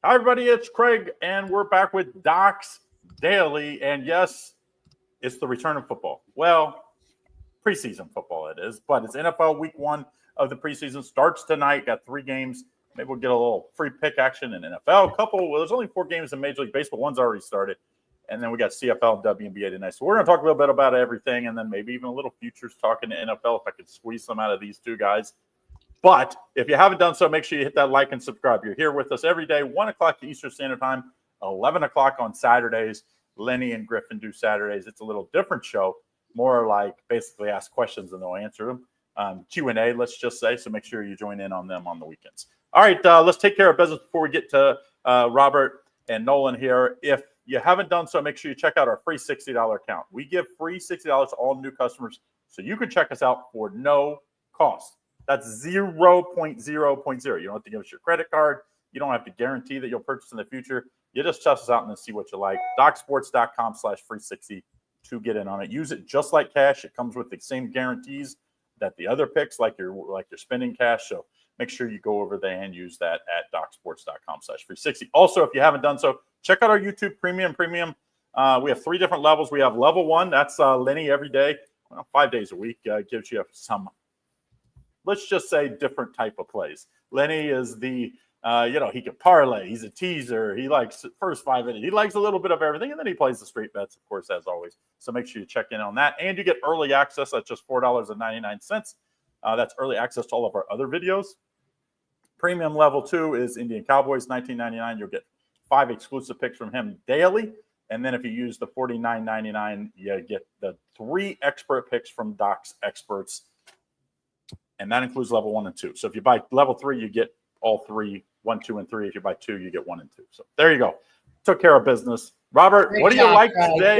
Hi, everybody. It's Craig, and we're back with Docs Daily. And yes, it's the return of football. Well, preseason football it is, but it's NFL week 1 of the preseason. Starts tonight. Got 3 games. Maybe we'll get a little free pick action in NFL. There's only 4 games in Major League Baseball. One's already started. And then we got CFL and WNBA tonight. So we're going to talk a little bit about everything, and then maybe even a little futures talking to NFL if I could squeeze some out of these 2 guys. But if you haven't done so, make sure you hit that like and subscribe. You're here with us every day, 1 o'clock Eastern Standard Time, 11 o'clock on Saturdays. Lenny and Griffin do Saturdays. It's a little different show, more like basically ask questions and they'll answer them. Q&A, let's just say. So make sure you join in on them on the weekends. All right, let's take care of business before we get to Robert and Nolan here. If you haven't done so, make sure you check out our free $60 account. We give free $60 to all new customers, so you can check us out for no cost. That's 0.0. You don't have to give us your credit card. You don't have to guarantee that you'll purchase in the future. You just test us out and then see what you like. DocSports.com/free60 to get in on it. Use it just like cash. It comes with the same guarantees that the other picks, like your spending cash. So make sure you go over there and use that at DocSports.com/free60. Also, if you haven't done so, check out our YouTube Premium. We have 3 different levels. We have level 1. That's Lenny every day, 5 days a week. Gives you some, let's just say, different type of plays. Lenny is the, he can parlay. He's a teaser. He likes first 5 innings. He likes a little bit of everything, and then he plays the straight bets, of course, as always. So make sure you check in on that. And you get early access at just $4.99. That's early access to all of our other videos. Premium level 2 is Indian Cowboys, $19.99. You'll get 5 exclusive picks from him daily. And then if you use the $49.99, you get the 3 expert picks from Doc's Experts. And that includes level 1 and 2. So if you buy level 3, you get all 3, 1, 2, and 3. If you buy 2, you get 1 and 2. So there you go. Took care of business. Robert, Great what do job, you like Craig. today?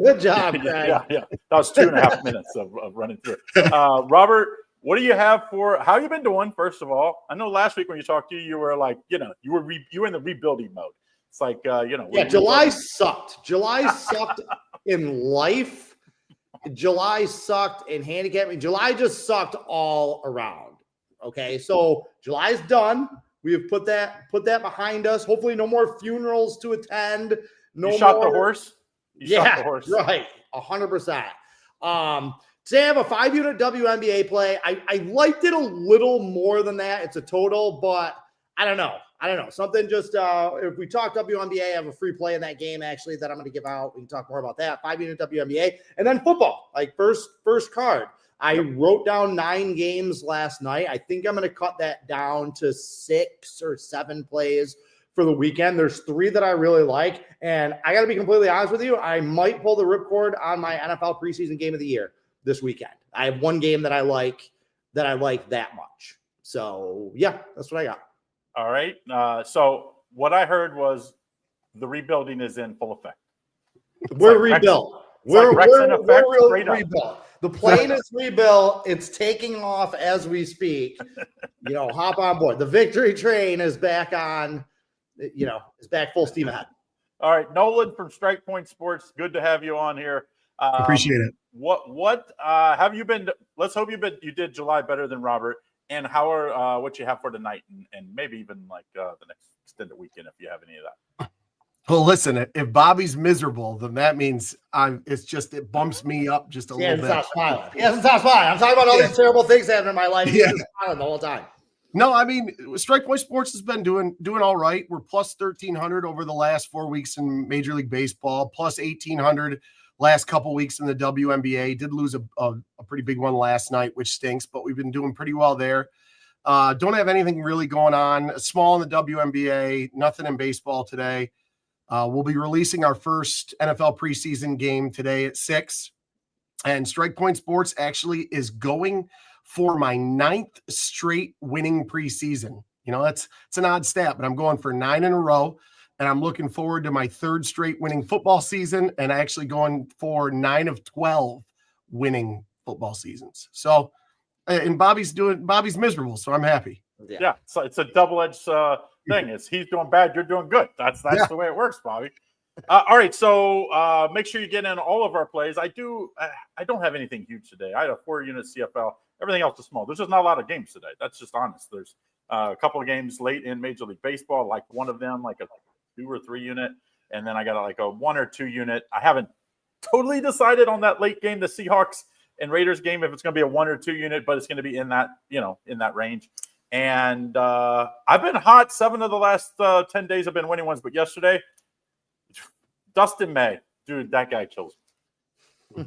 Good job, Craig. Yeah. That was 2.5 minutes of running through it. Robert, what do you have for, how you been doing, first of all? I know last week when you talked to you were like, you were in the rebuilding mode. It's like, Yeah, July sucked. July sucked in life. July sucked in handicapping. July just sucked all around. Okay, so July's done. We have put that behind us. Hopefully, no more funerals to attend. No you shot more... the horse? Shot the horse. Right, 100%. Today I have a 5-unit WNBA play. I liked it a little more than that. It's a total, but I don't know. Something just, if we talk WNBA, I have a free play in that game, actually, that I'm going to give out. We can talk more about that. 5-unit WNBA. And then football, like first card. I wrote down 9 games last night. I think I'm going to cut that down to 6 or 7 plays for the weekend. There's 3 that I really like. And I got to be completely honest with you. I might pull the ripcord on my NFL preseason game of the year this weekend. I have 1 game that I like that much. So, yeah, that's what I got. All right. So what I heard was the rebuilding is in full effect. We're rebuilt. We're really rebuilt. The plane is rebuilt. It's taking off as we speak. Hop on board. The victory train is back on, is back full steam ahead. All right. Nolan from Strike Point Sports. Good to have you on here. Appreciate it. What have you been? Let's hope you did July better than Robert. And how are what you have for tonight, and maybe even like the next extended weekend if you have any of that. Well, listen, if Bobby's miserable, then that means it bumps me up just a little bit. Stop smiling. He hasn't stopped smiling. I'm talking about all these terrible things happening in my life. He's just smiling the whole time. No, I mean, Strike Point Sports has been doing all right. We're plus 1,300 over the last 4 weeks in Major League Baseball, plus 1,800 last couple weeks in the WNBA. Did lose a pretty big one last night, which stinks, but we've been doing pretty well there. Don't have anything really going on. Small in the WNBA, nothing in baseball today. We'll be releasing our first NFL preseason game today at 6. And Strike Point Sports actually is going for my 9th straight winning preseason. It's an odd stat, but I'm going for 9 in a row. And I'm looking forward to my 3rd straight winning football season, and actually going for 9 of 12 winning football seasons. So, and Bobby's miserable, so I'm happy. Yeah, so it's a double-edged thing. Is he's doing bad, you're doing good. That's the way it works, Bobby. All right, so make sure you get in all of our plays. I don't have anything huge today. I had a 4-unit CFL. Everything else is small. There's just not a lot of games today. That's just honest. There's a couple of games late in Major League Baseball, like one of them, like a 2 or 3 unit. And then I got like a 1 or 2 unit. I haven't totally decided on that late game, the Seahawks and Raiders game, if it's going to be a 1 or 2 unit, but it's going to be in that, in that range. And I've been hot 7 of the last 10 days. I've been winning ones, but yesterday, Dustin May, dude, that guy kills me.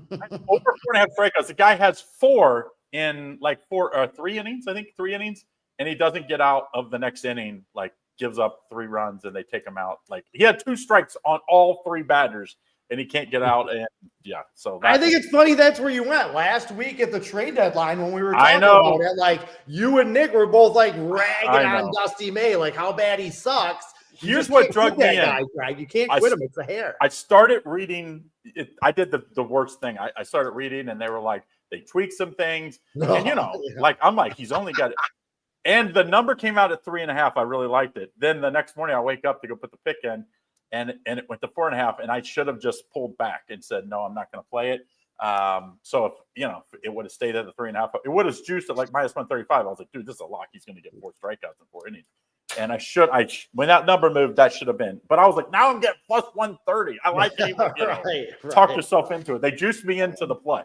Over 4.5 strikeouts. The guy has 4 in like 3 innings, I think 3 innings, and he doesn't get out of the next inning, like gives up 3 runs and they take him out. Like he had 2 strikes on all 3 batters and he can't get out. And so I think it's funny that's where you went last week at the trade deadline when we were talking about it. Like you and Nick were both like ragging on Dusty May, like how bad he sucks. Here's what drug me in. Guy, Craig. You can't quit him. It's a hair. I started reading it. I did the worst thing. I started reading and they were like, they tweaked some things. And like I'm like, he's only got it. And the number came out at 3.5. I really liked it. Then the next morning I wake up to go put the pick in. And it went to 4.5, and I should have just pulled back and said, no, I'm not going to play it. So if it would have stayed at the 3.5, it would have juiced at like minus 135. I was like, dude, this is a lock. He's going to get 4 strikeouts in 4 innings. And when that number moved, that should have been. But I was like, now I'm getting plus 130. I like it. Right. Talk yourself into it. They juiced me into the play.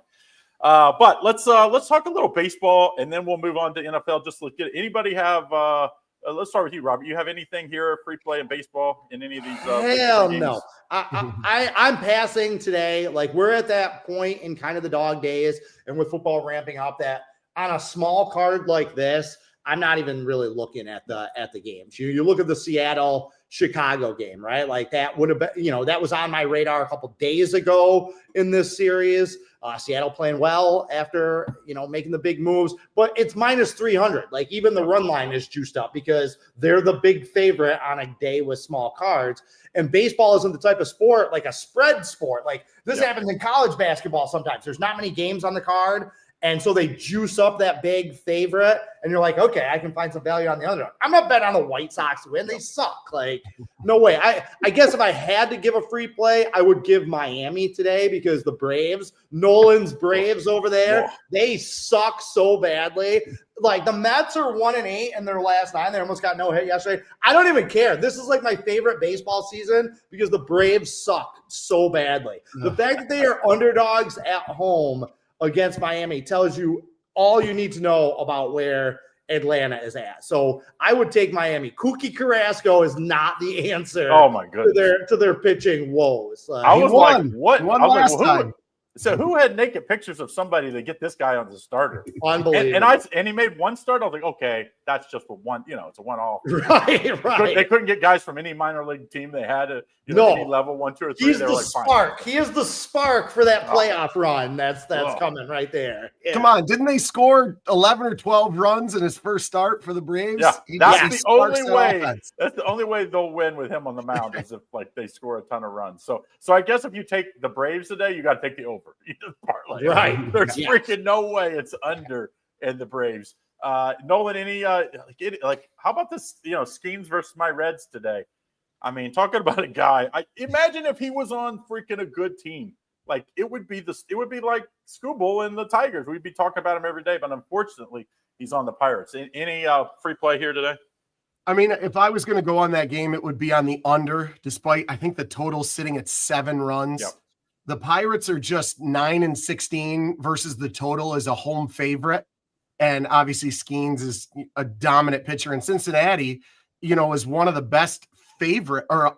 But let's talk a little baseball, and then we'll move on to NFL. Just look at anybody have. Let's start with you, Robert. You have anything here, free play in baseball in any of these? Hell no. I'm passing today. Like we're at that point in kind of the dog days and with football ramping up that on a small card like this, I'm not even really looking at the games. You look at the Seattle-Chicago game, right? Like that would have been, that was on my radar a couple days ago in this series. Seattle playing well after, making the big moves, but it's minus 300. Like even the run line is juiced up because they're the big favorite on a day with small cards. And baseball isn't the type of sport, like a spread sport. Like this happens in college basketball sometimes. There's not many games on the card. And so they juice up that big favorite, and you're like, okay, I can find some value on the underdog. I'm not betting on the White Sox to win. They suck. Like, no way. I guess if I had to give a free play, I would give Miami today because the Braves, Nolan's Braves over there, they suck so badly. Like the Mets are 1-8 in their last 9. They almost got no hit yesterday. I don't even care. This is like my favorite baseball season because the Braves suck so badly. The fact that they are underdogs at home against Miami tells you all you need to know about where Atlanta is at. So I would take Miami. Kookie Carrasco is not the answer. Oh my goodness. To their pitching woes. I was like, what? He won last time. So who had naked pictures of somebody to get this guy on the starter? Unbelievable. And he made one start. I was like, okay, that's just for one. It's a one-off. Right. They couldn't get guys from any minor league team. They had any level 1, 2, or 3. He's they the were like, spark. Fine. He is the spark for that playoff run. That's coming right there. Yeah. Come on, didn't they score 11 or 12 runs in his first start for the Braves? Yeah, that's the only way. That's the only way they'll win with him on the mound is if they score a ton of runs. So I guess if you take the Braves today, you got to take the over. Right. There's freaking no way it's under in the Braves. Nolan, any how about this? Schemes versus my Reds today. I mean, talking about a guy. Imagine if he was on freaking a good team. Like it would be like Scooble and the Tigers. We'd be talking about him every day, but unfortunately, he's on the Pirates. Any free play here today? I mean, if I was going to go on that game, it would be on the under. Despite I think the total's sitting at 7 runs. Yep. The Pirates are just 9-16 versus the total is a home favorite. And obviously Skeens is a dominant pitcher. And Cincinnati, is one of the best favorite or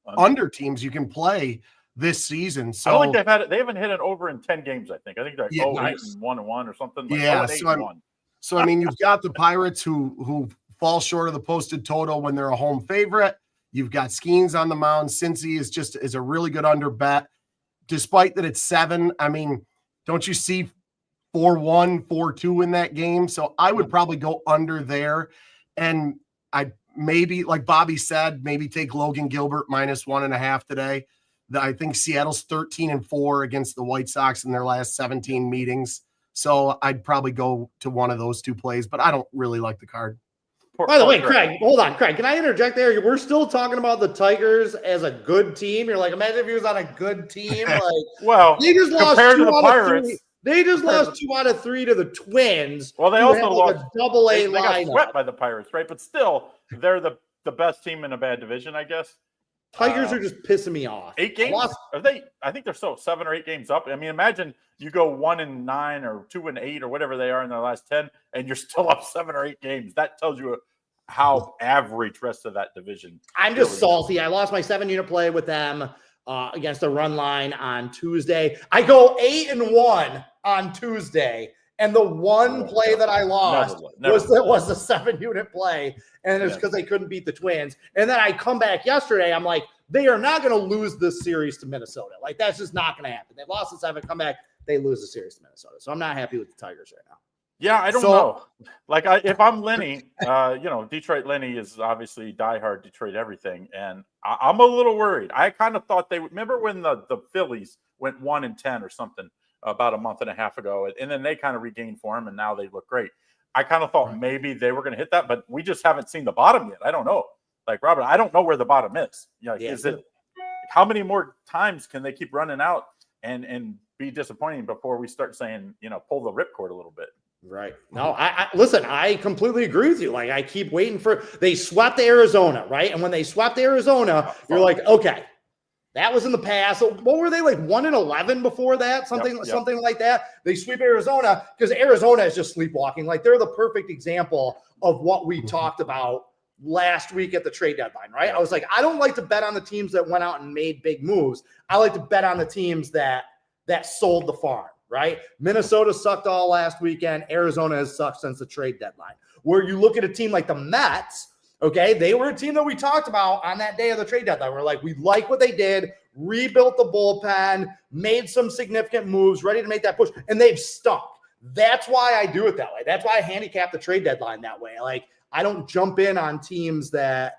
under teams you can play this season. So I don't think they haven't hit it over in 10 games, I think. I think they're 8-1 or something. Like So I mean, you've got the Pirates who fall short of the posted total when they're a home favorite. You've got Skeens on the mound. Cincy is a really good under bet. Despite that it's 7, I mean, don't you see 4-1, 4-2 in that game? So I would probably go under there. And I maybe, like Bobby said, maybe take Logan Gilbert minus 1.5 today. I think Seattle's 13-4 against the White Sox in their last 17 meetings. So I'd probably go to one of those 2 plays, but I don't really like the card. By the way, Craig, hold on. Craig, can I interject there? We're still talking about the Tigers as a good team. You're like, imagine if he was on a good team. Like, well, they just lost compared 2 to the out Pirates. of 3. They just lost 2 out of 3 to the Twins. Well, they who also have lost a double-A They got lineup. swept by the Pirates, right? But still, they're the best team in a bad division, I guess. Tigers are just pissing me off. 8 games? Are they? I think they're still 7 or 8 games up. I mean, imagine you go 1-9 or 2-8 or whatever they are in their last 10, and you're still up 7 or 8 games. That tells you how average rest of that division. I'm just salty. I lost my 7-unit play with them against the run line on Tuesday. I go 8-1 on Tuesday, and the one play that I lost was the 7-unit play, and it's because they couldn't beat the Twins. And then I come back yesterday. I'm like, they are not going to lose this series to Minnesota. Like, that's just not going to happen. They lost the 7, come back, they lose the series to Minnesota. So I'm not happy with the Tigers right now. Yeah, I don't know. Like, if I'm Lenny, Detroit Lenny is obviously diehard Detroit everything, and I'm a little worried. I kind of thought they would. Remember when the Phillies went 1-10 or something about a month and a half ago, and then they kind of regained form, and now they look great. I kind of thought maybe they were going to hit that, but we just haven't seen the bottom yet. I don't know. Like, Robert, I don't know where the bottom is. Is it? How many more times can they keep running out and be disappointing before we start saying, pull the ripcord a little bit? Right. No, I listen, I completely agree with you. Like, I keep waiting they swept Arizona, right? And when they swept Arizona, you're like, okay, that was in the past. So what were they, like 1-11 before that? Something like that. They sweep Arizona because Arizona is just sleepwalking. Like, they're the perfect example of what we talked about last week at the trade deadline, right? I was like, I don't like to bet on the teams that went out and made big moves. I like to bet on the teams that sold the farm. Right? Minnesota sucked all last weekend. Arizona has sucked since the trade deadline. Where you look at a team like the Mets, okay, they were a team that we talked about on that day of the trade deadline. We're like, we like what they did, rebuilt the bullpen, made some significant moves, ready to make that push, and they've stunk. That's why I do it that way. That's why I handicap the trade deadline that way. Like, I don't jump in on teams that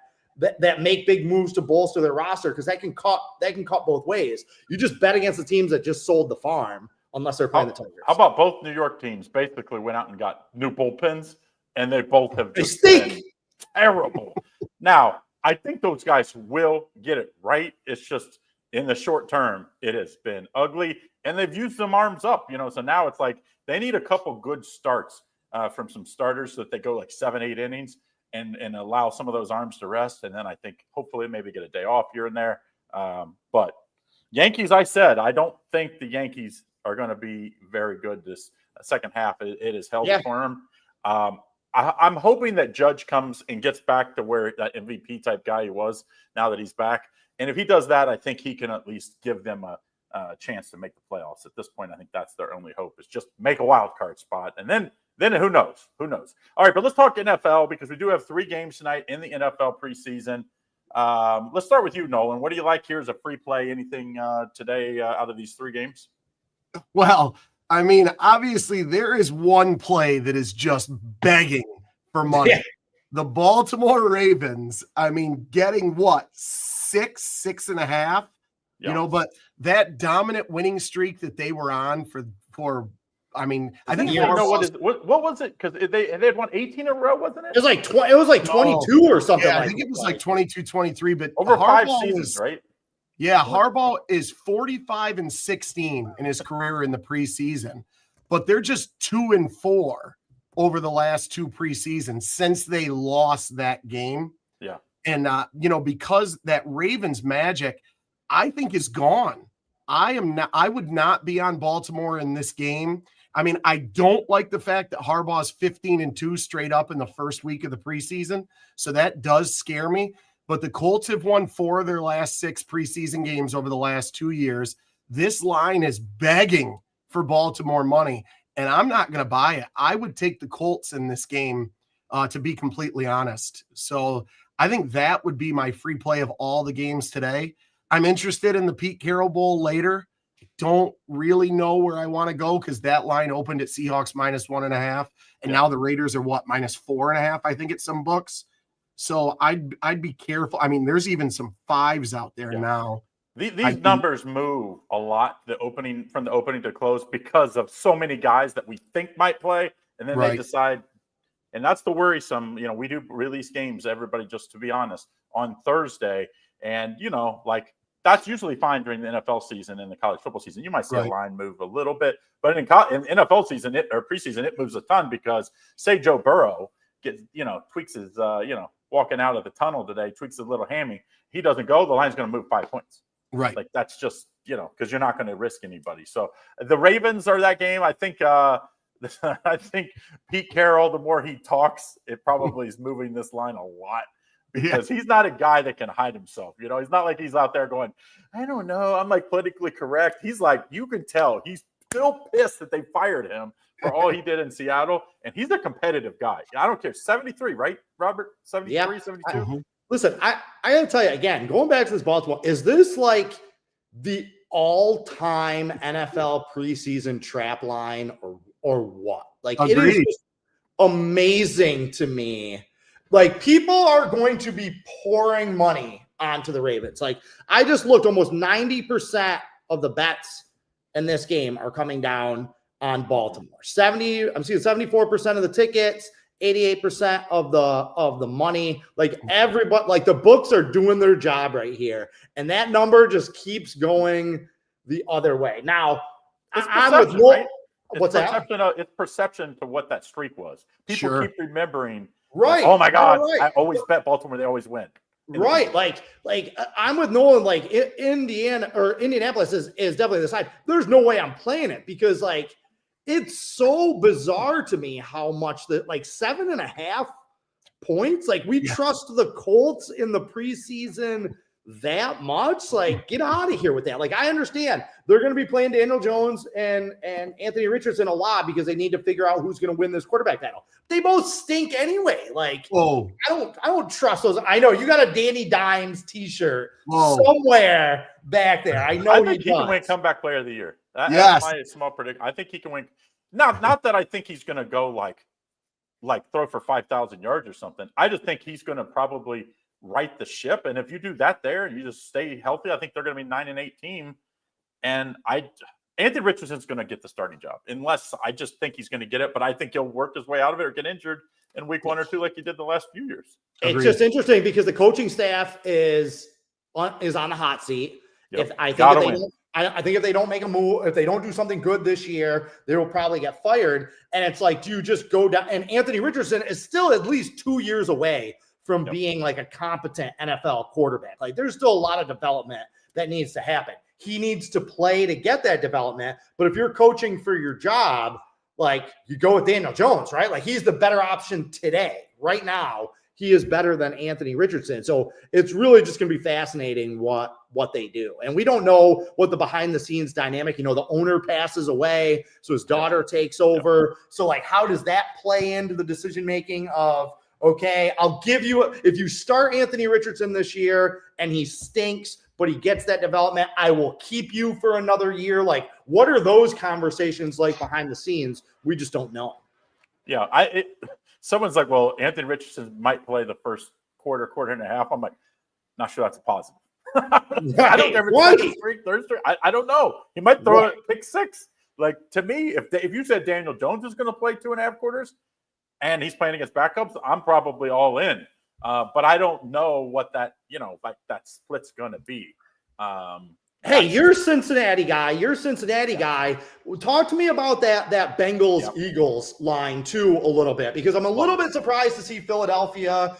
make big moves to bolster their roster because that can cut both ways. You just bet against the teams that just sold the farm. Unless they're playing the Tigers. How about both New York teams basically went out and got new bullpens, and they both have just been terrible. Now, I think those guys will get it right. It's just in the short term, it has been ugly, and they've used them arms up. So now it's like they need a couple good starts from some starters so that they go like 7-8 innings and allow some of those arms to rest. And then I think hopefully maybe get a day off here and there. But Yankees, I said, I don't think the Yankees are going to be very good this second half. It is held for him. I'm hoping that Judge comes and gets back to where that MVP type guy he was now that he's back. And if he does that, I think he can at least give them a chance to make the playoffs. At this point, I think that's their only hope is just make a wild card spot. And then who knows? Who knows? All right, but let's talk NFL because we do have 3 games tonight in the NFL preseason. Let's start with you, Nolan. What do you like here as a free play? Anything today out of these 3 games? Well, I mean, obviously there is one play that is just begging for money. Yeah. The Baltimore Ravens, I mean, getting what, 6.5, but that dominant winning streak that they were on for I mean, I think what was it? Because they had won 18 in a row, wasn't it? It was like 22 or something. Yeah, I think it was like 22, 23, but over 5 seasons, right? Yeah, Harbaugh is 45-16 in his career in the preseason, but they're just 2-4 over the last 2 preseasons since they lost that game. Yeah. And, because that Ravens magic, I think is gone. I would not be on Baltimore in this game. I mean, I don't like the fact that Harbaugh's 15-2 straight up in the first week of the preseason. So that does scare me. But the Colts have won 4 of their last 6 preseason games over the last 2 years. This line is begging for Baltimore money, and I'm not going to buy it. I would take the Colts in this game, to be completely honest. So I think that would be my free play of all the games today. I'm interested in the Pete Carroll Bowl later. I don't really know where I want to go because that line opened at Seahawks -1.5, and now the Raiders are -4.5, I think, at some books. So I'd be careful. I mean, there's even some 5s out there now. These numbers move a lot from the opening to close because of so many guys that we think might play, and then they decide. And that's the worrisome. We do release games, everybody, just to be honest, on Thursday. And, like that's usually fine during the NFL season and the college football season. You might see a Right. line move a little bit, but in NFL season or preseason, it moves a ton because say Joe Burrow gets, tweaks his, walking out of the tunnel today, tweaks his little hammy. He doesn't go, the line's going to move 5 points. Right. Like that's just, because you're not going to risk anybody. So the Ravens are that game. I think, I think Pete Carroll, the more he talks, it probably is moving this line a lot because he's not a guy that can hide himself. He's not like he's out there going, I don't know, I'm like politically correct. He's like, you can tell he's still pissed that they fired him for all he did in Seattle. And he's a competitive guy. I don't care. 73, right, Robert? 73, 72? Listen, I got to tell you again, going back to this Baltimore, is this like the all-time NFL preseason trap line or what? Like, Agreed. It is just amazing to me. Like, people are going to be pouring money onto the Ravens. Like, I just looked, almost 90% of the bets in this game are coming down on Baltimore. I'm seeing 74% of the tickets, 88% of the money. Like, everybody, like, the books are doing their job right here. And that number just keeps going the other way. Now, I'm with right? What's that? It's perception to what that streak was. People keep remembering. Right. Like, oh my God. Right. I always bet Baltimore. They always win. Right. Like I'm with Nolan, like Indianapolis is definitely the side. There's no way I'm playing it because like, it's so bizarre to me how much that like 7.5 points. Like we trust the Colts in the preseason that much. Like, get out of here with that. Like, I understand they're going to be playing Daniel Jones and Anthony Richardson a lot because they need to figure out who's going to win this quarterback battle. They both stink anyway. Like, I don't trust those. I know you got a Danny Dimes t-shirt somewhere back there. I know I think he can win comeback player of the year. That's my small prediction. I think he can win. Not that I think he's going to go like throw for 5,000 yards or something. I just think he's going to probably right the ship. And if you do that there and you just stay healthy, I think they're going to be 9-8 team. And Anthony Richardson's going to get the starting job unless I just think he's going to get it. But I think he'll work his way out of it or get injured in week 1 or 2 like he did the last few years. It's just interesting because the coaching staff is on the hot seat. Yep. I think if they don't make a move, if they don't do something good this year, they will probably get fired. And it's like, do you just go down? And Anthony Richardson is still at least 2 years away from being like a competent NFL quarterback. Like, there's still a lot of development that needs to happen. He needs to play to get that development. But if you're coaching for your job, like, you go with Daniel Jones, right? Like, he's the better option today. Right now, he is better than Anthony Richardson. So it's really just going to be fascinating what they do. And we don't know what the behind the scenes dynamic, the owner passes away, so his daughter takes over. So like, how does that play into the decision-making of, okay, I'll give you, if you start Anthony Richardson this year and he stinks, but he gets that development, I will keep you for another year. Like, what are those conversations like behind the scenes? We just don't know. Yeah. Someone's like, well, Anthony Richardson might play the first quarter and a half. I'm like, not sure that's a positive. I don't ever Thursday. I don't know. He might throw a pick 6. Like, to me, if you said Daniel Jones is going to play 2.5 quarters and he's playing against backups, I'm probably all in. But I don't know what that, like that split's going to be. Hey, you're a Cincinnati guy. Talk to me about that Bengals-Eagles line too a little bit, because I'm a little bit surprised to see Philadelphia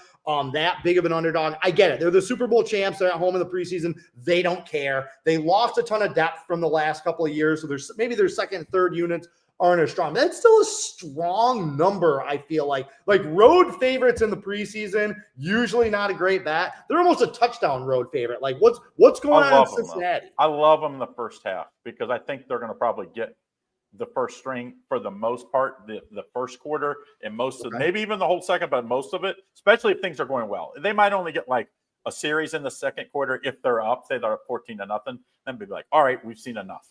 that big of an underdog. I get it. They're the Super Bowl champs. They're at home in the preseason. They don't care. They lost a ton of depth from the last couple of years. So maybe their second and third units aren't as strong. That's still a strong number, I feel like. Like, road favorites in the preseason, usually not a great bet. They're almost a touchdown road favorite. Like, what's going on in Cincinnati? I love them in the first half because I think they're going to probably get the first string for the most part, the first quarter, and most of maybe even the whole second, but most of it, especially if things are going well. They might only get like a series in the second quarter if they're up, say they're up 14-0, then be like, all right, we've seen enough.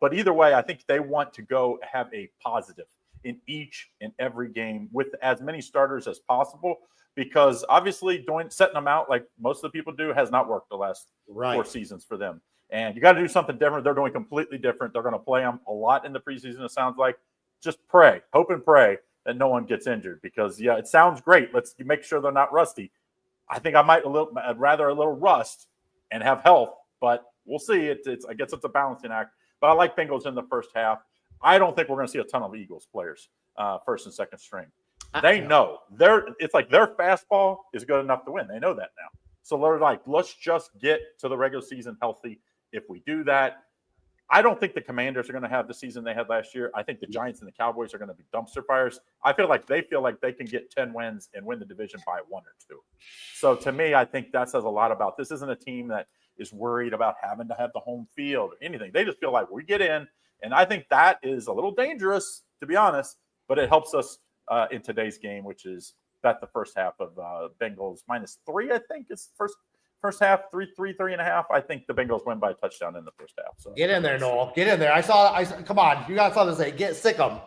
But either way, I think they want to go have a positive in each and every game with as many starters as possible, because obviously setting them out like most of the people do has not worked the last 4 seasons for them. And you got to do something different. They're doing completely different. They're going to play them a lot in the preseason, it sounds like. Just hope and pray that no one gets injured, because, it sounds great. Let's make sure they're not rusty. I think I might rather a little rust and have health but we'll see. I guess it's a balancing act. But I like Bengals in the first half. I don't think we're going to see a ton of Eagles players first and second string. They know it's like their fastball is good enough to win. They know that now. So they're like, let's just get to the regular season healthy. If we do that, I don't think the Commanders are going to have the season they had last year. I think the Giants and the Cowboys are going to be dumpster fires. I feel like they can get 10 wins and win the division by 1 or 2. So to me, I think that says a lot about this isn't a team that is worried about having to have the home field or anything. They just feel like we get in. And I think that is a little dangerous, to be honest, but it helps us in today's game, which is bet the first half of Bengals -3, I think is first half, 3.5. I think the Bengals win by a touchdown in the first half. So get in there, Noel. Get in there. I saw. Come on, you got something to say. Get sick of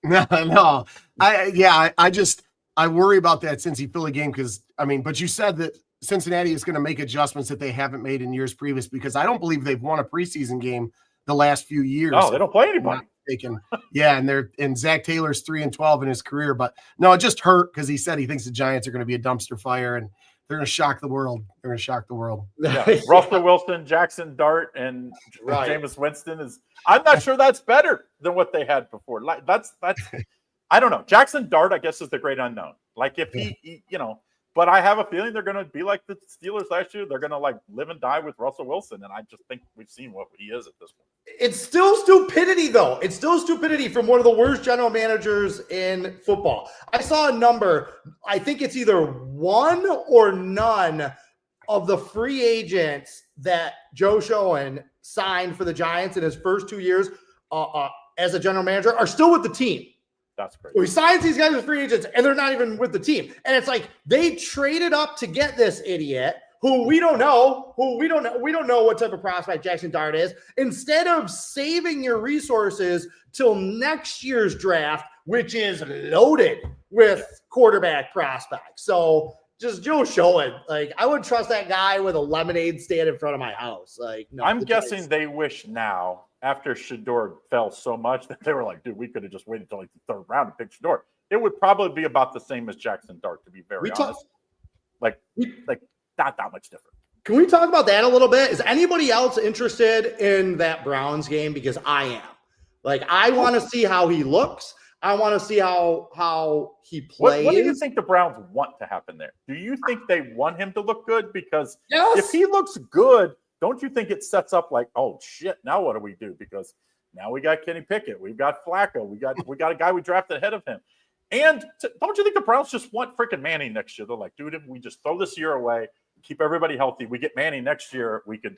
them. No. I worry about that Cincy Philly game because but you said that Cincinnati is going to make adjustments that they haven't made in years previous because I don't believe they've won a preseason game the last few years. No, they don't play anybody. Yeah, and Zach Taylor's 3-12 in his career, but no, it just hurt because he said he thinks the Giants are going to be a dumpster fire and they're going to shock the world. They're going to shock the world. Yeah. Russell Wilson, Jackson Dart, and Jameis Winston is. I'm not sure that's better than what they had before. Like that's. I don't know. Jackson Dart, I guess, is the great unknown. Like if he but I have a feeling they're going to be like the Steelers last year. They're going to like live and die with Russell Wilson, and I just think we've seen what he is at this point. It's still stupidity, though. It's still stupidity from one of the worst general managers in football. I saw a number. I think it's either one or none of the free agents that Joe Schoen signed for the Giants in his first 2 years as a general manager are still with the team. That's great. So he signs these guys as free agents, and they're not even with the team. And it's like they traded up to get this idiot who we don't know. We don't know what type of prospect Jackson Dart is. Instead of saving your resources till next year's draft, which is loaded with quarterback prospects. So just Joe Schoen, like I would trust that guy with a lemonade stand in front of my house. Like no, I'm guessing they wish now. After Shedeur fell so much that they were like, dude, we could have just waited until like the third round to pick Shedeur. It would probably be about the same as Jackson Dart, to be very honest. Like not that much different. Can we talk about that a little bit? Is anybody else interested in that Browns game? Because I am. Like, I want to see how he looks. I want to see how he plays. What do you think the Browns want to happen there? Do you think they want him to look good? Because if he looks good, don't you think it sets up like, oh shit, now what do we do? Because now we got Kenny Pickett, we've got Flacco, we got a guy we drafted ahead of him. And don't you think the Browns just want freaking Manning next year? They're like, dude, if we just throw this year away, keep everybody healthy, we get Manning next year, we could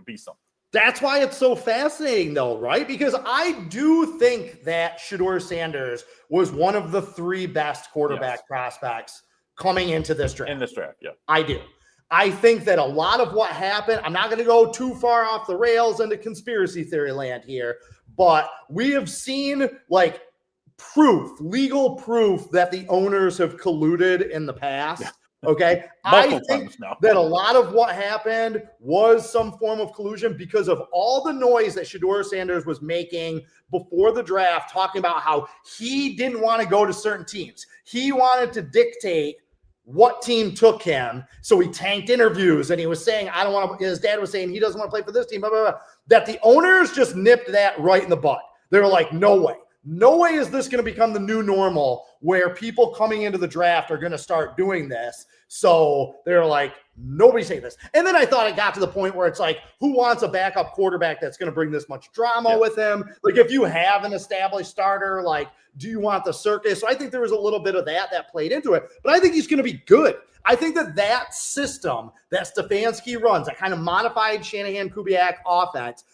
be something. That's why it's so fascinating, though, right? Because I do think that Shedeur Sanders was one of the 3 best quarterback prospects coming into this draft. In this draft, yeah. I do. I think that a lot of what happened, I'm not going to go too far off the rails into conspiracy theory land here, but we have seen like legal proof that the owners have colluded in the past. Yeah. Okay. I think that a lot of what happened was some form of collusion because of all the noise that Shedeur Sanders was making before the draft, talking about how he didn't want to go to certain teams. He wanted to dictate what team took him. So he tanked interviews and he was saying, I don't want to, his dad was saying he doesn't want to play for this team, blah, blah, blah. That the owners just nipped that right in the bud. They were like, no way. No way is this going to become the new normal where people coming into the draft are going to start doing this. So they're like, nobody say this. And then I thought it got to the point where it's like, who wants a backup quarterback that's going to bring this much drama with him? Like if you have an established starter, like, do you want the circus? So I think there was a little bit of that played into it, but I think he's going to be good. I think that system that Stefanski runs, that kind of modified Shanahan-Kubiak offense,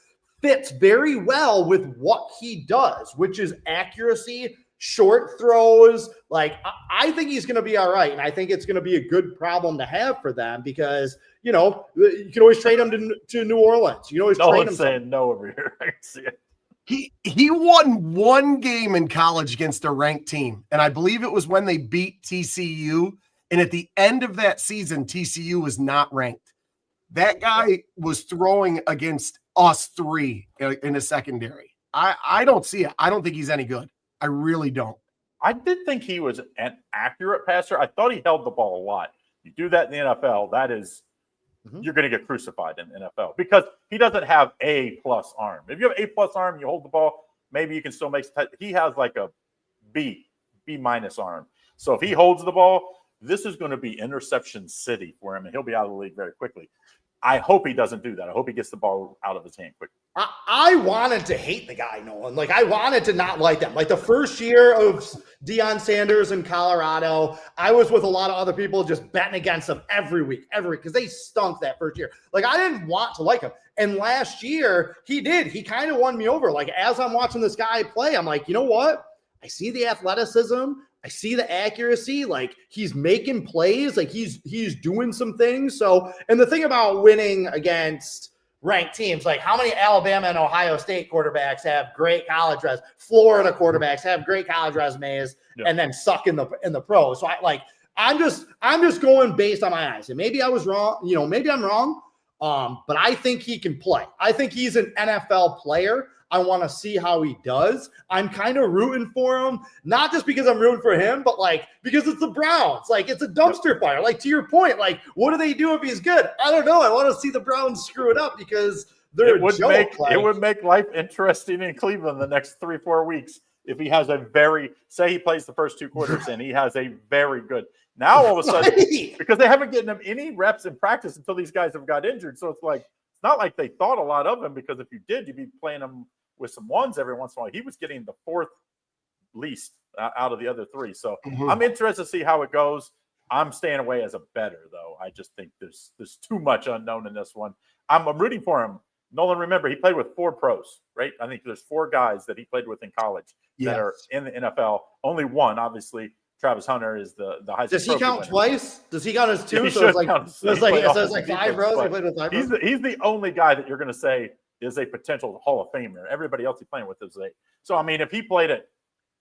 fits very well with what he does, which is accuracy, short throws. Like, I think he's going to be all right. And I think it's going to be a good problem to have for them because, you can always trade him to New Orleans. You can always trade him. Saying no over here. I can see it. He won one game in college against a ranked team. And I believe it was when they beat TCU. And at the end of that season, TCU was not ranked. That guy was throwing against us 3 in a secondary. I don't see it. I don't think he's any good. I really don't. I did think he was an accurate passer. I thought he held the ball a lot. You do that in the NFL, that is you're going to get crucified in the NFL because he doesn't have A-plus arm. If you have A-plus arm, you hold the ball, maybe you can still make – he has like a B-minus arm. So if he holds the ball, this is going to be interception city for him, and he'll be out of the league very quickly. I hope he doesn't do that. I hope he gets the ball out of his hand quickly. I wanted to hate the guy, Nolan. Like, I wanted to not like him. Like, the first year of Deion Sanders in Colorado, I was with a lot of other people just betting against him every week, because they stunk that first year. Like, I didn't want to like him. And last year, he did. He kind of won me over. Like, as I'm watching this guy play, I'm like, you know what? I see the athleticism. I see the accuracy. Like, he's making plays. Like, he's doing some things. So, and the thing about winning against ranked teams, like how many Alabama and Ohio State quarterbacks have great college resumes, Florida quarterbacks have great college resumes, and then suck in the pros. So I'm just going based on my eyes. And maybe I was wrong. Maybe I'm wrong. But I think he can play. I think he's an NFL player. I want to see how he does. I'm kind of rooting for him, not just because I'm rooting for him, but because it's the Browns. Like, it's a dumpster fire. Like, to your point, like, what do they do if he's good? I don't know. I want to see the Browns screw it up because they're a joke. It would make life interesting in Cleveland the next 3-4 weeks if he has say he plays the first 2 quarters and he has a very good. Now all of a sudden, because they haven't given him any reps in practice until these guys have got injured, so it's not like they thought a lot of him, because if you did, you'd be playing him with some ones every once in a while. He was getting the 4th least out of the other 3. So I'm interested to see how it goes. I'm staying away as a bettor, though. I just think there's too much unknown in this one. I'm rooting for him. Nolan, remember, he played with 4 pros, right? I think there's 4 guys that he played with in college that are in the NFL. Only one, obviously, Travis Hunter is the Heisman. Does he count winner. Twice? Does he count as 2? Yeah, so it's like 5 bros. He played with 5 bros. He's the only guy that you're going to say is a potential Hall of Famer. Everybody else he's playing with is a. So, I mean, if he played at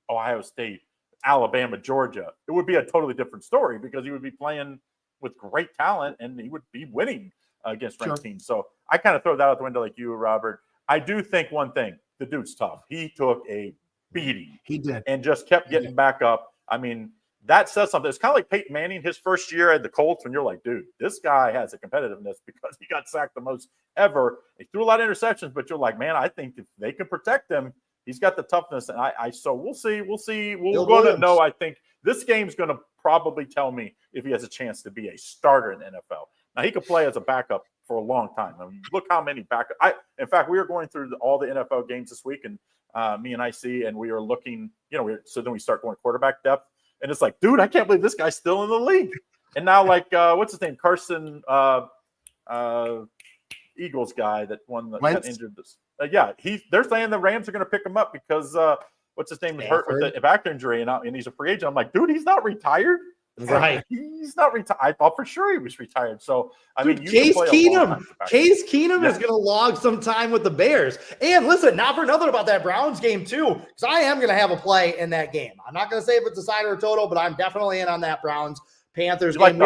Ohio State, Alabama, Georgia, it would be a totally different story because he would be playing with great talent and he would be winning against ranked teams. So I kind of throw that out the window like you, Robert. I do think one thing, the dude's tough. He took a beating. He did. And just kept getting back up. I mean, that says something. It's kind of like Peyton Manning, his first year at the Colts, when you're like, dude, this guy has a competitiveness because he got sacked the most ever. He threw a lot of interceptions, but you're like, man, I think if they can protect him, he's got the toughness. And so we'll see. We're going to know. I think this game's going to probably tell me if he has a chance to be a starter in the NFL. Now, he could play as a backup for a long time. I mean, look how many backup. In fact, we were going through all the NFL games this week, and me and IC, and we were looking, so then we start going quarterback depth. And it's like, dude, I can't believe this guy's still in the league. And now, what's his name? Carson, Eagles guy that got injured. They're saying the Rams are going to pick him up because what's his name is hurt with the back injury, and he's a free agent. I'm like, dude, he's not retired. Right. He's not retired. I thought for sure he was retired. So, Case Keenum is going to log some time with the Bears. And listen, not for nothing about that Browns game too, because I am going to have a play in that game. I'm not going to say if it's a side or a total, but I'm definitely in on that Browns-Panthers game.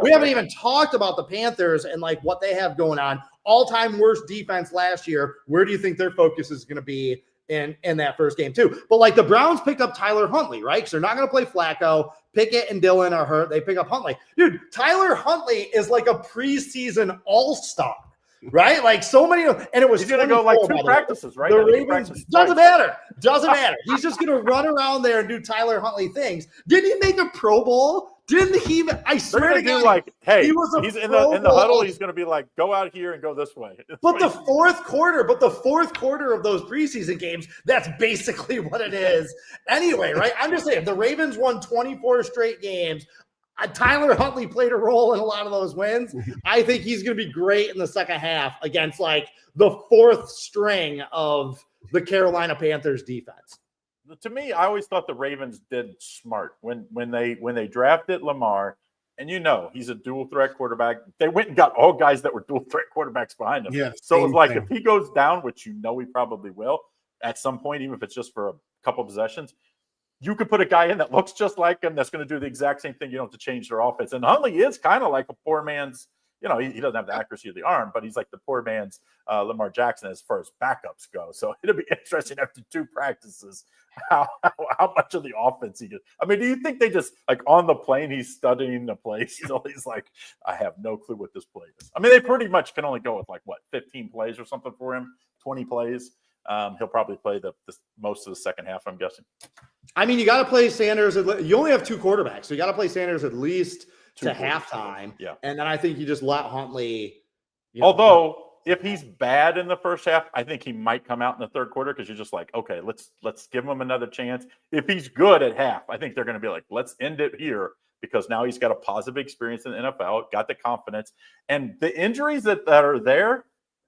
We haven't even talked about the Panthers and what they have going on. All-time worst defense last year. Where do you think their focus is going to be in that first game too? But the Browns picked up Tyler Huntley, right? Because they're not going to play Flacco. Pickett and Dillon are hurt. They pick up Huntley. Dude, Tyler Huntley is like a preseason all-star, right? So many, and it was he's going to go 2 practices, right? The Ravens doesn't matter. He's just going to run around there and do Tyler Huntley things. Didn't he make a Pro Bowl? Didn't he? I swear to God, hey, he's in the huddle. He's going to be like, go out here and go this way. But the fourth quarter of those preseason games, that's basically what it is. Anyway, right? I'm just saying, the Ravens won 24 straight games. Tyler Huntley played a role in a lot of those wins. I think he's going to be great in the second half against the 4th string of the Carolina Panthers defense. To me, I always thought the Ravens did smart when they drafted Lamar, and he's a dual threat quarterback. They went and got all guys that were dual threat quarterbacks behind him. Yeah, so it was if he goes down, which he probably will at some point, even if it's just for a couple possessions, you could put a guy in that looks just like him that's going to do the exact same thing. You don't have to change their offense. And Huntley is kind of like a poor man's, he doesn't have the accuracy of the arm, but he's like the poor man's Lamar Jackson as far as backups go. So it'll be interesting after 2 practices how much of the offense he gets. I mean, do you think they just like on the plane he's studying the play still? He's like, I have no clue what this play is. I mean, they pretty much can only go with 15 plays or something for him, 20 plays. He'll probably play the most of the second half, I'm guessing. I mean, you got to play Sanders. You only have 2 quarterbacks, so you got to play Sanders at least to halftime. Yeah, and then I think you just let Huntley. Although if he's bad in the first half, I think he might come out in the third quarter because you're just like, okay, let's give him another chance. If he's good at half, I think they're going to be like, let's end it here because now he's got a positive experience in the NFL, got the confidence, and the injuries that are there.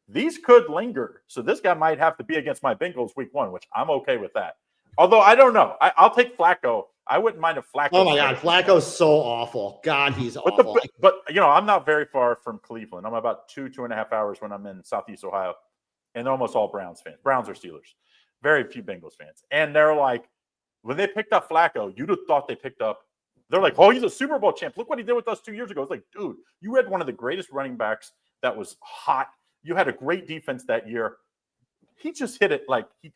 These could linger. So this guy might have to be against my Bengals week 1, which I'm okay with that. Although I don't know. I'll take Flacco. I wouldn't mind if Flacco. Oh my God, Flacco's so awful. God, he's awful. But I'm not very far from Cleveland. I'm about 2.5 hours when I'm in Southeast Ohio, and they're almost all Browns fans. Browns or Steelers. Very few Bengals fans. And they're like, when they picked up Flacco, you'd have thought they picked up. They're like, oh, he's a Super Bowl champ. Look what he did with us 2 years ago. It's like, dude, you had one of the greatest running backs that was hot. You had a great defense that year. He just hit it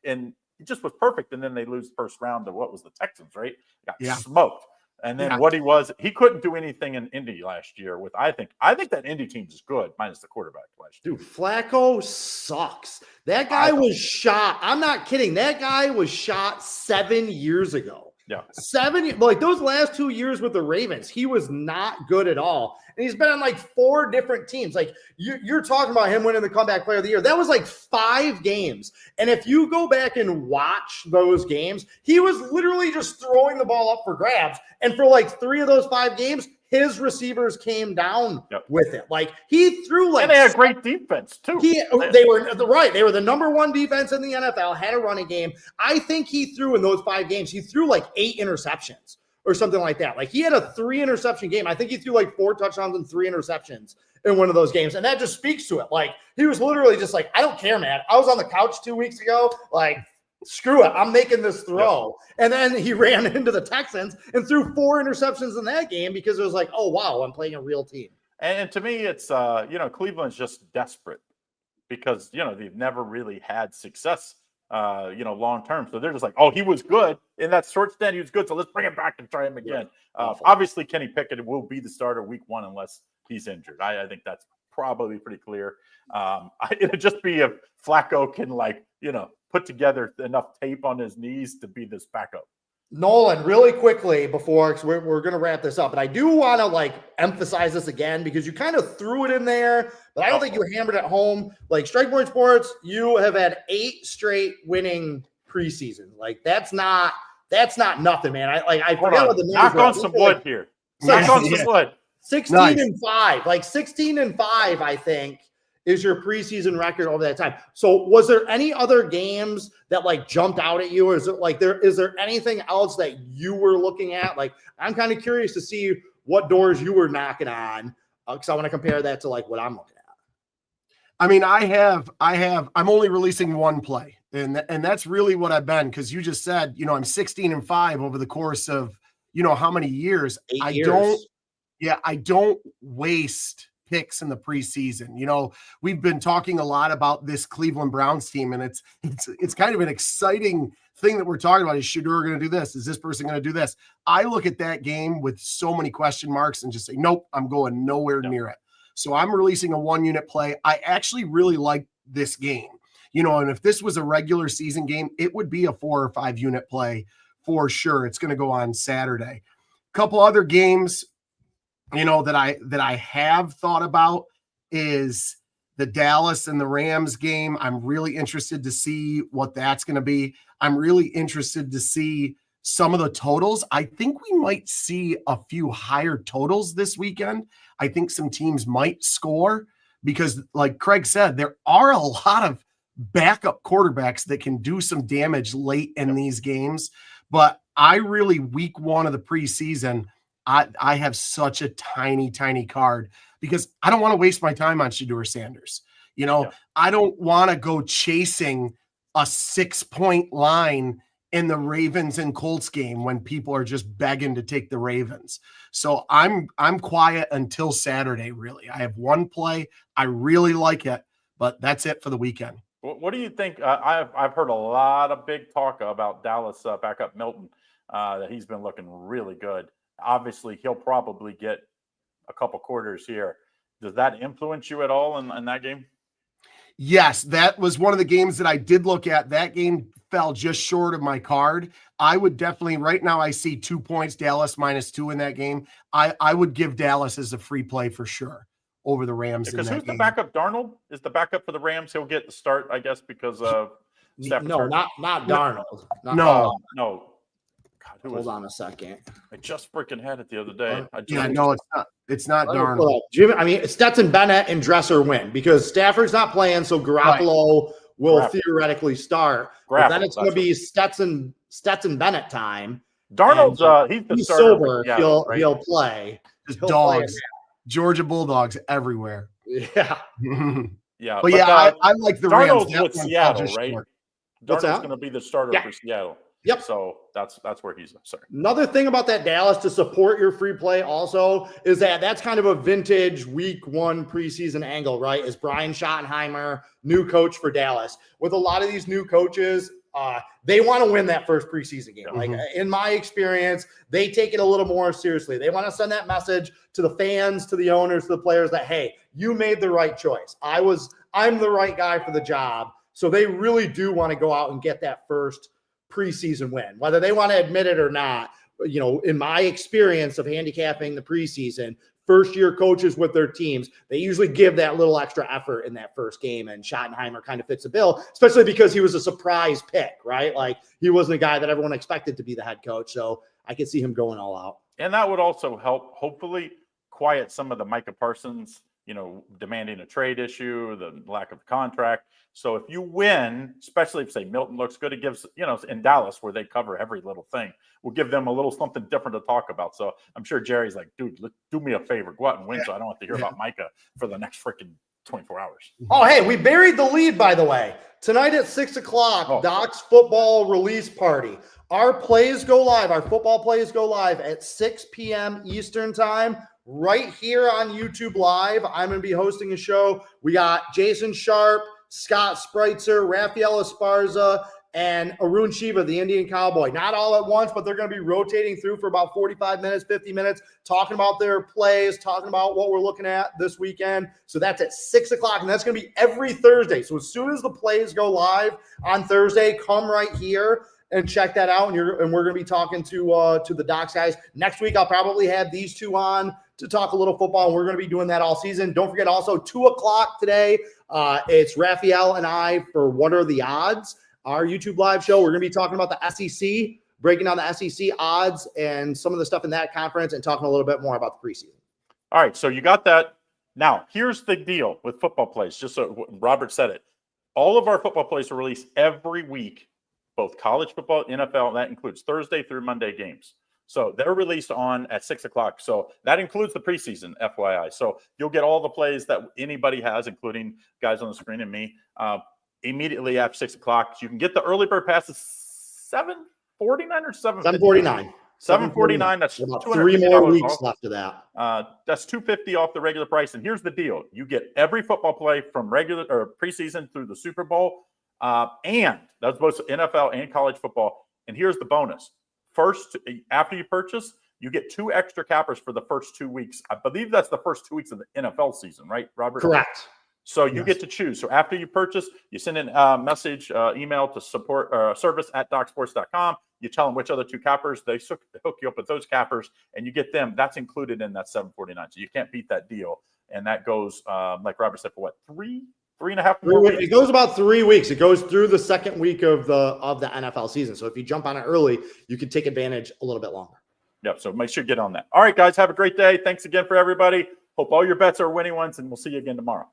and it just was perfect. And then they lose first round to what was the Texans, right? Got smoked. And then he couldn't do anything in Indy last year with, I think that Indy team is good, minus the quarterback last year. Dude, Flacco sucks. That guy was shot. I'm not kidding. That guy was shot 7 years ago. Yeah. 7, those last 2 years with the Ravens, he was not good at all. And he's been on 4 different teams. You're talking about him winning the comeback player of the year. That was 5 games. And if you go back and watch those games, he was literally just throwing the ball up for grabs. And for 3 of those 5 games, his receivers came down with it. He threw and they had great defense too. They were the number 1 defense in the NFL, had a running game. I think he threw in those 5 games. He threw 8 interceptions or something like that. He had a 3 interception game. I think he threw 4 touchdowns and 3 interceptions in one of those games. And that just speaks to it. He was literally just I don't care, man. I was on the couch 2 weeks ago. Screw it. I'm making this throw. And then he ran into the Texans and threw 4 interceptions in that game because it was oh, wow, I'm playing a real team. And to me, it's, Cleveland's just desperate because, they've never really had success, long term. So they're just oh, he was good. In that short stint, he was good. So let's bring him back and try him again. Obviously, Kenny Pickett will be the starter week 1 unless he's injured. I think that's probably pretty clear. It'd just be if Flacco can, put together enough tape on his knees to be this backup. Nolan, really quickly before, because we're going to wrap this up, but I do want to emphasize this again because you kind of threw it in there, but I don't think you hammered it home. Strike Point Sports, you have had 8 straight winning preseason. That's not nothing, man. I forget what the numbers knock on some wood here. Knock on some wood. 16-5, 16-5, I think, is your preseason record over that time. So was there any other games that jumped out at you? Or is it is there anything else that you were looking at? I'm kind of curious to see what doors you were knocking on because I want to compare that to what I'm looking at. I mean, I'm only releasing 1 play and that's really what I've been. Cause you just said, I'm 16-5 over the course of, how many years. 8 years. I don't waste picks in the preseason. We've been talking a lot about this Cleveland Browns team, and it's kind of an exciting thing that we're talking about. Is Shedeur going to do this? Is this person going to do this? I look at that game with so many question marks and just say, nope, I'm going nowhere near it. So I'm releasing a 1-unit play. I actually really like this game, and if this was a regular season game, it would be a 4 or 5 unit play for sure. It's going to go on Saturday. Couple other games that I have thought about is the Dallas and the Rams game. I'm really interested to see what that's going to be. I'm really interested to see some of the totals. I think we might see a few higher totals this weekend. I think some teams might score because, like Craig said, there are a lot of backup quarterbacks that can do some damage late in these games. But I really, week 1 of the preseason, I have such a tiny card because I don't want to waste my time on Shedeur Sanders. I don't want to go chasing a 6-point line in the Ravens and Colts game when people are just begging to take the Ravens. So I'm quiet until Saturday, really. I have one play. I really like it, but that's it for the weekend. What do you think? I've heard a lot of big talk about Dallas backup Milton, that he's been looking really good. Obviously, he'll probably get a couple quarters here. Does that influence you at all in that game? Yes, that was one of the games that I did look at. That game fell just short of my card. I would definitely, right now I see 2 points, Dallas -2 in that game. I would give Dallas as a free play for sure over the Rams. Because who's the backup? Darnold is the backup for the Rams. He'll get the start, I guess, because of no, not Darnold. No. God, hold on a second. I just freaking had it the other day. No, it's not. It's not Darnold. Jim, I mean, Stetson Bennett and Dresser win because Stafford's not playing, so Garoppolo will theoretically start. But then it's going to be Stetson Bennett time. Darnold's he's sober. He'll play. Just dogs. Georgia Bulldogs everywhere. Yeah. Yeah. But I like the Darnold's Rams. with Seattle, right? What's Darnold's going to be the starter for Seattle. Yep. So that's where he's sorry. Another thing about that Dallas to support your free play also is that's kind of a vintage week 1 preseason angle, right? Is Brian Schottenheimer, new coach for Dallas. With a lot of these new coaches, they want to win that first preseason game. Like in my experience, they take it a little more seriously. They want to send that message to the fans, to the owners, to the players that, hey, you made the right choice. I'm the right guy for the job. So they really do want to go out and get that first preseason win, whether they want to admit it or not. You know, in my experience of handicapping the preseason, first-year coaches with their teams, they usually give that little extra effort in that first game, and Schottenheimer kind of fits the bill, especially because he was a surprise pick, right? Like, he wasn't a guy that everyone expected to be the head coach, so I could see him going all out. And that would also help, hopefully, quiet some of the Micah Parsons, demanding a trade issue, the lack of contract. So if you win, especially if, say, Milton looks good, it gives, in Dallas where they cover every little thing, will give them a little something different to talk about. So I'm sure Jerry's like, dude, do me a favor, go out and win so I don't have to hear about Micah for the next freaking 24 hours. Oh, hey, we buried the lead, by the way. Tonight at 6 o'clock, Doc's football release party. Our plays go live. Our football plays go live at 6 p.m. Eastern time. Right here on YouTube Live, I'm going to be hosting a show. We got Jason Sharp, Scott Spreitzer, Rafael Esparza, and Arun Shiva, the Indian Cowboy. Not all at once, but they're going to be rotating through for about 45 minutes, 50 minutes, talking about their plays, talking about what we're looking at this weekend. So that's at 6 o'clock, and that's going to be every Thursday. So as soon as the plays go live on Thursday, come right here and check that out. And we're going to be talking to the Docs guys. Next week, I'll probably have these two on to talk a little football, and we're going to be doing that all season. Don't forget also 2 o'clock today. It's Raphael and I for What Are the Odds, our YouTube live show. We're going to be talking about the SEC, breaking down the SEC odds and some of the stuff in that conference and talking a little bit more about the preseason. All right, so you got that. Now, here's the deal with football plays. Just so Robert said it, all of our football plays are released every week, both college football, NFL, and that includes Thursday through Monday games. So they're released at 6 o'clock. So that includes the preseason, FYI. So you'll get all the plays that anybody has, including guys on the screen and me, immediately after 6 o'clock. You can get the early bird passes $7.49 or $7.49. $7.49. That's about 3 more weeks left of that. That's $2.50 off the regular price. And here's the deal: you get every football play from regular or preseason through the Super Bowl, and that's both NFL and college football. And here's the bonus: first, after you purchase, you get 2 extra cappers for the first 2 weeks. I believe that's the first 2 weeks of the NFL season, right, Robert? Correct. So you get to choose. So after you purchase, you send in a message, email to support service@docsports.com. You tell them which other 2 cappers. They hook you up with those cappers, and you get them. That's included in that $7.49. So you can't beat that deal. And that goes, like Robert said, for what, 3.5 more weeks? It goes about 3 weeks. It goes through the second week of the NFL season. So if you jump on it early, you can take advantage a little bit longer. Yep. So make sure you get on that. All right, guys, have a great day. Thanks again for everybody. Hope all your bets are winning ones, and we'll see you again tomorrow.